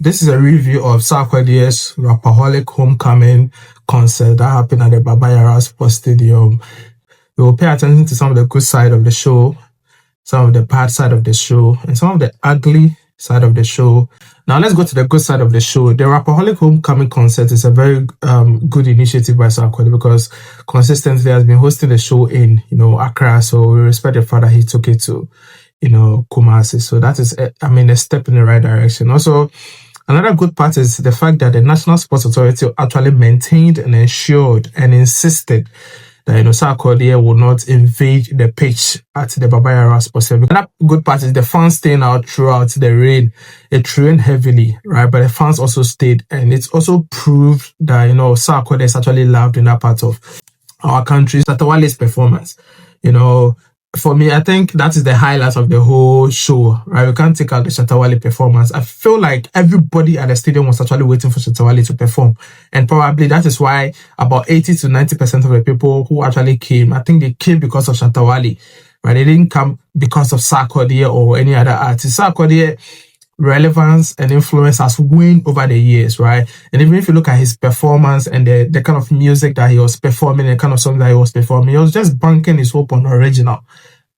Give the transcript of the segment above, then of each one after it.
This is a review of Sarkodie's Rapperholic Homecoming concert that happened at the Baba Yara Stadium. We will pay attention to some of the good side of the show, some of the bad side of the show, and some of the ugly side of the show. Now let's go to the good side of the show. The Rapperholic Homecoming concert is a very good initiative by Sarkodie because consistently has been hosting the show in Accra. So we respect the fact that he took it to Kumasi. So that is a step in the right direction. Also, another good part is the fact that the National Sports Authority actually maintained and ensured and insisted that Sarkodie will not invade the pitch at the Baba Yara Stadium. Another good part is the fans staying out throughout the rain. It rained heavily, right? But the fans also stayed, and it's also proved that Sarkodie is actually loved in that part of our country. Shatta Wale's performance, for me, I think that is the highlight of the whole show, right? We can't take out the Shatta Wale performance. I feel like everybody at the stadium was actually waiting for Shatta Wale to perform. And probably that is why about 80 to 90% of the people who actually came, I think they came because of Shatta Wale, right? They didn't come because of Sarkodie or any other artist. Sarkodie relevance and influence has waned over the years, right? And even if you look at his performance and the kind of music that he was performing, the kind of song that he was performing, he was just banking his hope on original.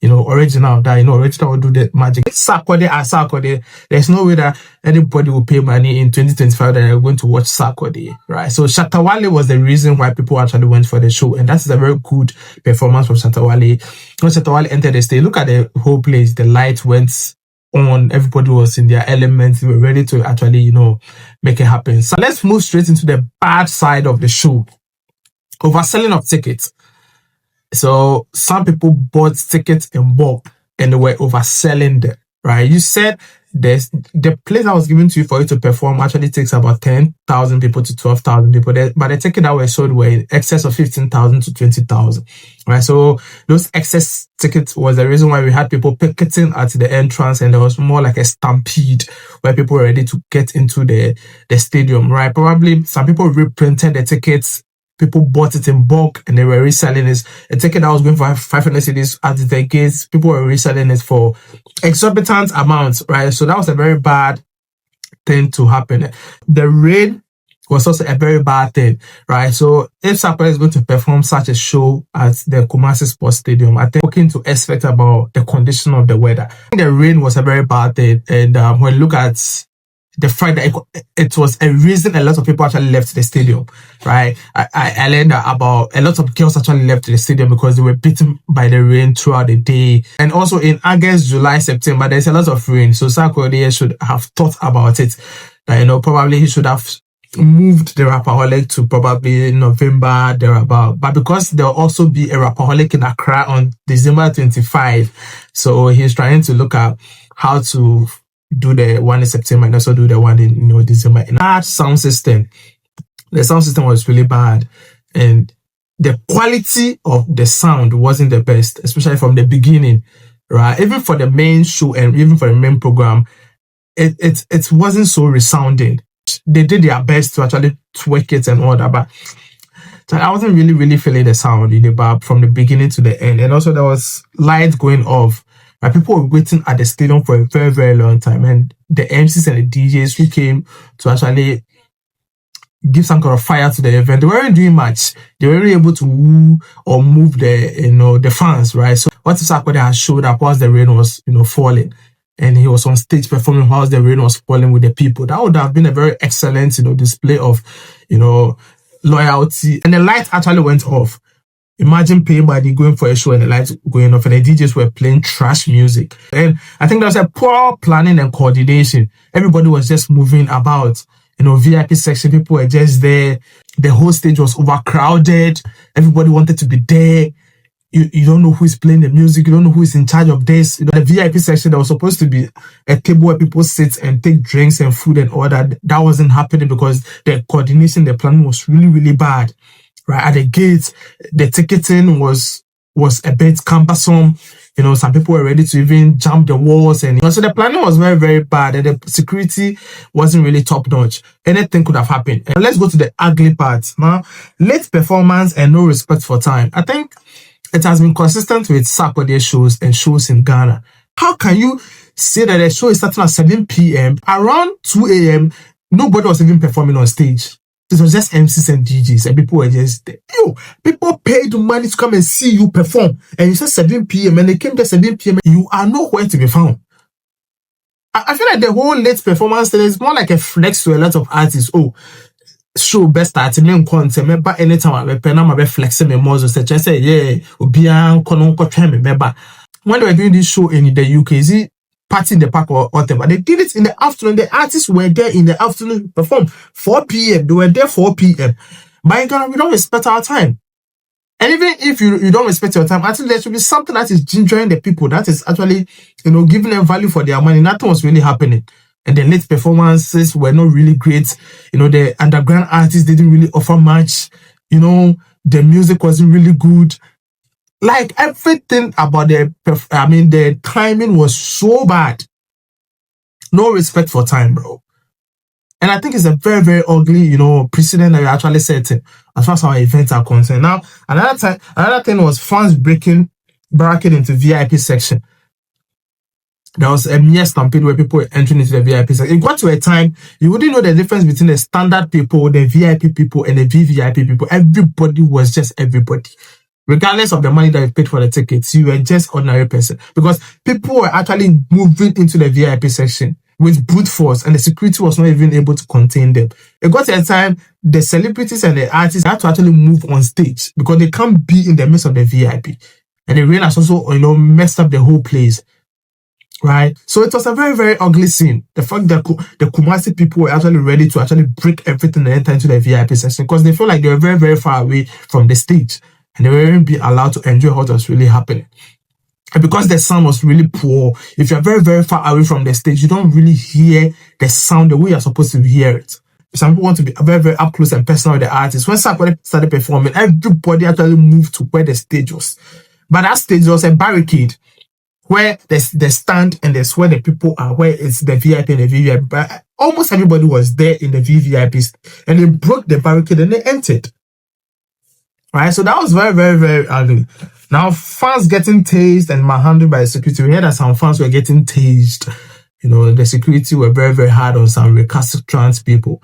Original will do the magic. Sarkodie, there's no way that anybody will pay money in 2025 that they're going to watch Sarkodie, right? So Shatta Wale was the reason why people actually went for the show, and that's a very good performance from Shatta Wale. When Shatta Wale entered the stage, look at the whole place, the light went on, everybody was in their elements, they were ready to actually, make it happen. So let's move straight into the bad side of the show. Overselling of tickets. So some people bought tickets in bulk and they were overselling them, right? You said the place that was given to you for you to perform actually takes about 10,000 people to 12,000 people. But the tickets that were sold were in excess of 15,000 to 20,000, right? So those excess tickets was the reason why we had people picketing at the entrance, and there was more like a stampede where people were ready to get into the stadium, right? Probably some people reprinted the tickets. People bought it in bulk and they were reselling it. A ticket that was going for 500 cedis at the gates, people were reselling it for exorbitant amounts, right? So that was a very bad thing to happen. The rain was also a very bad thing, right? So if Sarkodie is going to perform such a show at the Kumasi Sports Stadium, I think looking to expect about the condition of the weather. I think the rain was a very bad thing, and when you look at the fact that it was a reason a lot of people actually left the stadium, right? I learned that about a lot of girls actually left the stadium because they were beaten by the rain throughout the day. And also in August, July, September, there's a lot of rain. So Sarkodie should have thought about it. Probably he should have moved the Rapperholic to probably November, thereabout. But because there'll also be a Rapperholic in Accra on December 25, so he's trying to look at how to do the one in September and also do the one in December. And that sound system, the sound system was really bad, and the quality of the sound wasn't the best, especially from the beginning, right? Even for the main show and even for the main program, it wasn't so resounding. They did their best to actually tweak it and all that, but I wasn't really feeling the sound from the beginning to the end. And also there was lights going off. People were waiting at the stadium for a very, very long time, and the MCs and the DJs who came to actually give some kind of fire to the event, they weren't doing much. They weren't able to woo or move the fans, right? So what if Sarkodie had showed up whilst the rain was falling, and he was on stage performing whilst the rain was falling with the people? That would have been a very excellent display of loyalty. And the light actually went off. Imagine paying money going for a show and the lights going off and the DJs were playing trash music. And I think there was a poor planning and coordination. Everybody was just moving about. VIP section, people were just there. The whole stage was overcrowded. Everybody wanted to be there. You don't know who is playing the music. You don't know who is in charge of this. The VIP section, there was supposed to be a table where people sit and take drinks and food and all that. That wasn't happening because the coordination, the planning was really bad. Right at the gates, the ticketing was a bit cumbersome. Some people were ready to even jump the walls, and so the planning was very bad, and the security wasn't really top notch. Anything could have happened. And let's go to the ugly part now. Late performance and no respect for time. I think it has been consistent with Sarkodie shows and shows in Ghana. How can you say that the show is starting at 7 p.m. around 2 a.m. Nobody was even performing on stage. It was just MCs and DJs, and people were just there. People paid money to come and see you perform. And you said 7 p.m. and they came to 7 p.m. You are nowhere to be found. I feel like the whole late performance is more like a flex to a lot of artists. Show best start me content but anytime I pen am flexing me more so I say yeah obia kono ko twen me meba. When they were doing this show in the UK, is it party in the park or whatever? They did it in the afternoon. The artists were there in the afternoon, perform 4 p.m. They were there 4 p.m. But in Ghana, we don't respect our time. And even if you don't respect your time, I think there should be something that is gingering the people, that is actually, giving them value for their money. Nothing was really happening. And the late performances were not really great. The underground artists didn't really offer much. The music wasn't really good. Like everything about the timing was so bad. No respect for time, bro. And I think it's a very, very ugly, precedent that you actually setting as far as our events are concerned. Now, another thing was fans barricading into VIP section. There was a mere stampede where people were entering into the VIP section. It got to a time, you wouldn't know the difference between the standard people, the VIP people, and the VVIP people. Everybody was just everybody. Regardless of the money that you paid for the tickets, you were just ordinary person. Because people were actually moving into the VIP section with brute force, and the security was not even able to contain them. It got to a time, the celebrities and the artists had to actually move on stage because they can't be in the midst of the VIP. And the rain has also, messed up the whole place. Right? So it was a very, very ugly scene. The fact that the Kumasi people were actually ready to actually break everything and enter into the VIP section because they feel like they were very, very far away from the stage. And they weren't being allowed to enjoy what was really happening. And because the sound was really poor, if you're very, very far away from the stage, you don't really hear the sound the way you're supposed to hear it. Some people want to be very, very up close and personal with the artist. When Sarkodie started performing, everybody actually moved to where the stage was. But that stage was a barricade where there's the stand and there's where the people are, where it's the VIP and the VVIP. But almost everybody was there in the VVIPs, and they broke the barricade and they entered. Right, so that was very, very, very ugly. Now, fans getting tased and manhandled by the security. We heard that some fans were getting tased. The security were very, very hard on some recalcitrant people.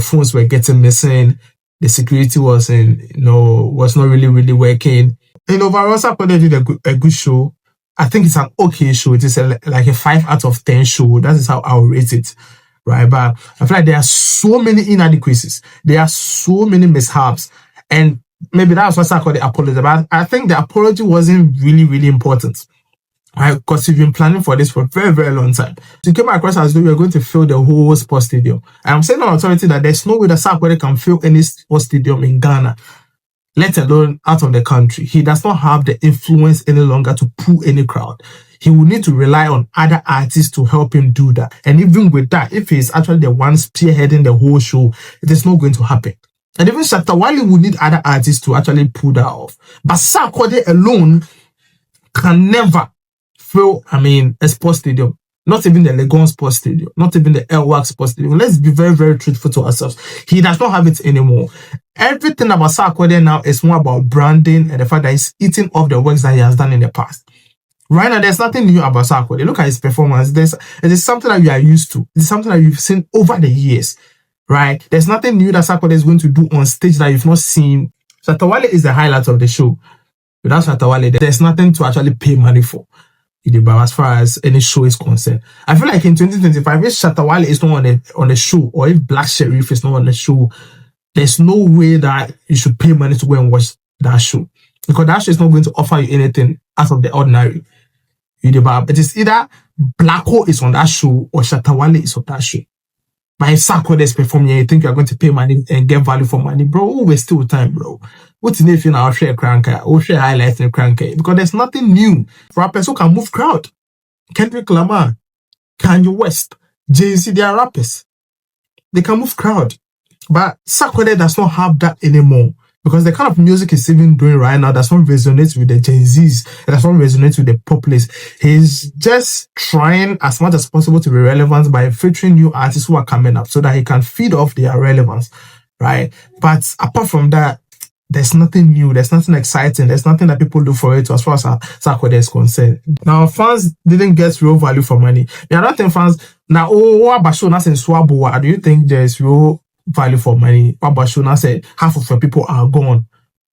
Phones were getting missing. The security was not really, really working. Overall, Sarkodie did a good show. I think it's an okay show. It is like a 5 out of 10 show. That is how I will rate it. Right, but I feel like there are so many inadequacies. There are so many mishaps. And maybe that's what Sarkodie apologized. But I think the apology wasn't really, really important. Right? Because we've been planning for this for a very, very long time. So it came across as though we are going to fill the whole sports stadium. I'm saying on authority that there's no way that Sarkodie can fill any sports stadium in Ghana, let alone out of the country. He does not have the influence any longer to pull any crowd. He will need to rely on other artists to help him do that. And even with that, if he's actually the one spearheading the whole show, it is not going to happen. And even Shatta Wale will need other artists to actually pull that off. But Sarkodie alone can never fill, a sports stadium. Not even the Legon Sports Stadium. Not even the Elwak Sports Stadium. Let's be very, very truthful to ourselves. He does not have it anymore. Everything about Sarkodie now is more about branding and the fact that he's eating off the works that he has done in the past. Right now, there's nothing new about Sarkodie. Look at his performance. It is something that we are used to. It's something that you've seen over the years. Right? There's nothing new that Sarkodie is going to do on stage that you've not seen. Shatta Wale is the highlight of the show. Without Shatta Wale, there's nothing to actually pay money for. As far as any show is concerned, I feel like in 2025, if Shatta Wale is not on the show, or if Black Sheriff is not on the show, there's no way that you should pay money to go and watch that show, because that show is not going to offer you anything out of the ordinary. It is either Blacko is on that show or Shatta Wale is on that show. But if Sarkodie is performing, you think you're going to pay money and get value for money, bro? We're still time, bro. What's in if you now share cranker or share highlights in cranker? Because there's nothing new. Rappers who can move crowd. Kendrick Lamar, Kanye West, Jay-Z, they are rappers. They can move crowd. But Sarkodie does not have that anymore. Because the kind of music he's even doing right now does not resonate with the Gen Zs. It does not resonate with the populace. He's just trying as much as possible to be relevant by featuring new artists who are coming up so that he can feed off their relevance, right? But apart from that, there's nothing new, there's nothing exciting, there's nothing that people look forward to as far as Sarkodie is concerned. Now, fans didn't get real value for money. I don't think fans now, do you think there's real value for money? Babashona said half of the people are gone.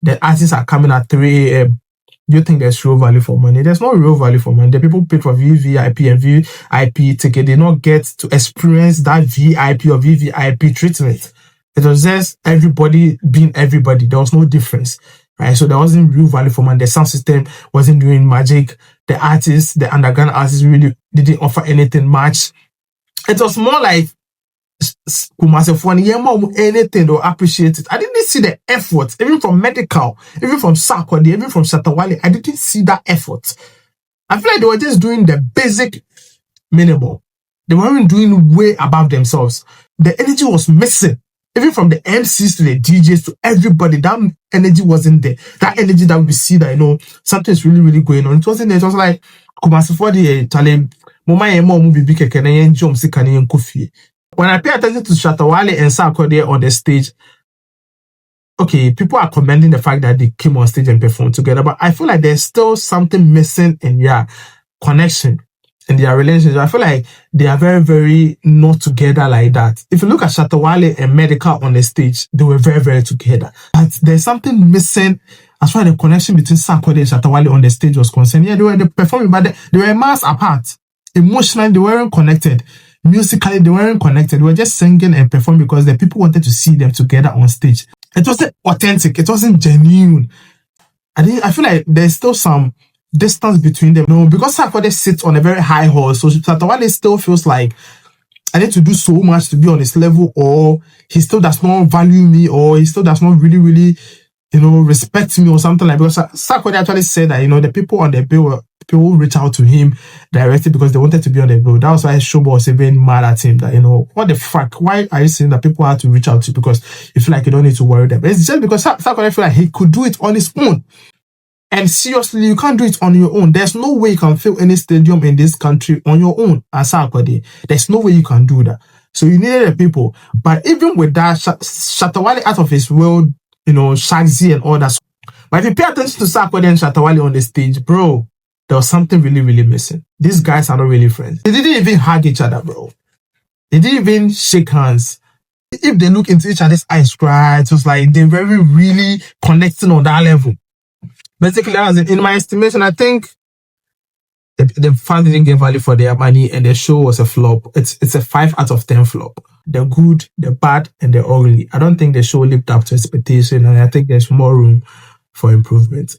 The artists are coming at 3 a.m. Do you think there's real value for money? There's no real value for money. The people paid for VVIP and VIP ticket, they not get to experience that VIP or VVIP treatment. It was just everybody being everybody. There was no difference, right? So there wasn't real value for money. The sound system wasn't doing magic. The artists, the underground artists really didn't offer anything much. It was more like Kumasi for anything to appreciate it. I didn't see the effort, even from Medikal, even from Sarkodie, even from Shatta Wale. I didn't see that effort. I feel like they were just doing the basic minimum. They weren't doing way above themselves. The energy was missing. Even from the MCs to the DJs to everybody, that energy wasn't there. That energy that we see that, something is really, really going on. It wasn't there. It was like, Kumasi for the challenge. When I pay attention to Shatta Wale and Sarkodie on the stage, okay, people are commending the fact that they came on stage and performed together, but I feel like there's still something missing in their connection, in their relationship. I feel like they are very, very not together like that. If you look at Shatta Wale and Medikal on the stage, they were very, very together. But there's something missing as far as the connection between Sarkodie and Shatta Wale on the stage was concerned. Yeah, they were performing, but they were miles apart. Emotionally, they weren't connected. Musically, they weren't connected. They were just singing and performing because the people wanted to see them together on stage. It wasn't authentic. It wasn't genuine. I feel like there's still some distance between them. Because Sarkodie sits on a very high horse, so Shatta Wale still feels like I need to do so much to be on his level, or he still does not value me, or he still does not really, really, respect me or something like that. Because Sarkodie actually said that, the people on the bill people reach out to him directly because they wanted to be on the bill. That was why Showboy was even mad at him that, what the fuck? Why are you saying that people have to reach out to you because you feel like you don't need to worry them? It's just because Sarkodie feel like he could do it on his own. And seriously, you can't do it on your own. There's no way you can fill any stadium in this country on your own as Sarkodie. There's no way you can do that. So you needed the people. But even with that, Shatta Wale out of his world, Shagzy and all that. But if you pay attention to Sarkodie and Shatta Wale on the stage, bro, there was something really, really missing. These guys are not really friends. They didn't even hug each other, bro. They didn't even shake hands. If they look into each other's eyes, right, it was like they were really connecting on that level. Basically, in my estimation, I think the fans didn't get value for their money and the show was a flop. It's a 5 out of 10 flop. The good, the bad, and the ugly. I don't think the show lived up to expectation, and I think there's more room for improvement.